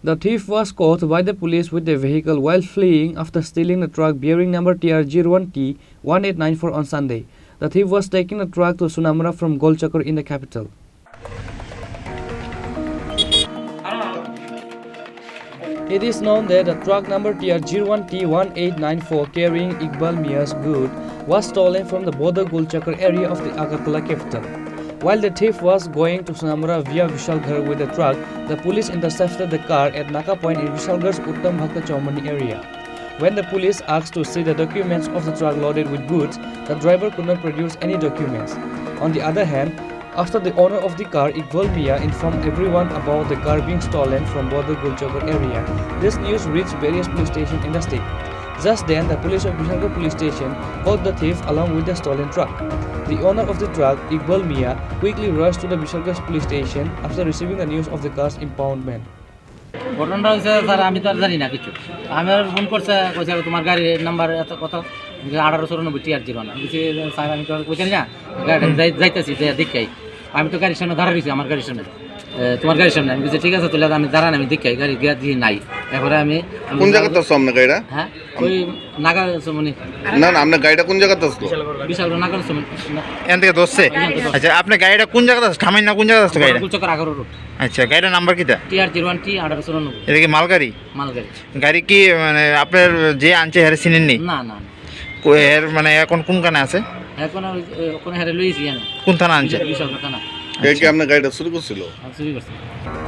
The thief was caught by the police with the vehicle while fleeing after stealing the truck bearing number TR01T-1894 on Sunday. The thief was taking the truck to Sunamura from Golchakar in the capital. It is known that the truck number TR01T-1894 carrying Iqbal Mia's goods was stolen from the border Golchakar area of the Agartala capital. While the thief was going to Sunamura via Vishalgarh with the truck, the police intercepted the car at Naka Point in Vishalgarh's Uttam Bhakta Chaumani area. When the police asked to see the documents of the truck loaded with goods, the driver could not produce any documents. On the other hand, after the owner of the car, Iqbal Mia, informed everyone about the car being stolen from border Golchakar area, this news reached various police stations in the state. Just then, the police of Vishalgarh police station caught the thief along with the stolen truck. The owner of the truck, Iqbal Mia, quickly rushed to the Vishalgarh police station after receiving the news of the car's impoundment. ঘটনাটা হচ্ছে sir আমি তো আর জানি না কিছু আমার phone করছে কইছে তোমার গাড়ির নাম্বার এত কত 1894 TR01 বলছি স্যার আমি তো কইছি না গাড়ি যাইতেছি দেখাই আমি তো গাড়ির সামনে দাঁড়া রইছি আমার গাড়ির সামনে তোমার গাড়ির সামনে আমি বলছি ঠিক আছে তাহলে আমি দাঁড়ান আমি দেখাই গাড়ি দিয়ে নাই এরপরে আমি কোন জায়গাতে আছে আপনার গাড়িটা হ্যাঁ ওই নাগা মানে না না আপনার গাড়িটা কোন জায়গাতে আছে বিশাল নাগা এখান থেকে দোষছে আচ্ছা আপনার গাড়িটা কোন জায়গাতে আছে থামেন না কোন জায়গাতে আছে গাড়িটা কুলচক্কর 11 রোড আচ্ছা গাড়ির নাম্বার কিটা TR01T-1894 এটা কি মালগাড়ি গাড়ি কি মানে আপনার যে আনছে হেরে চিনেননি না না এর মানে এখন কোন কানে আছে এখন ওখানে হেরে লইছি আমি কোন থানা আনছে বিশাল থানা কি আপনার গাড়িটা চুরি করছিল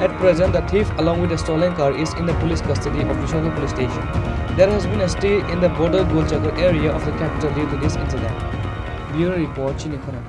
At present, the thief along with the stolen car is in the police custody of Vishalgarh police station. There has been a stay in the border Golchakar area of the capital due to this incident. Bureau report, Chini, Khorang.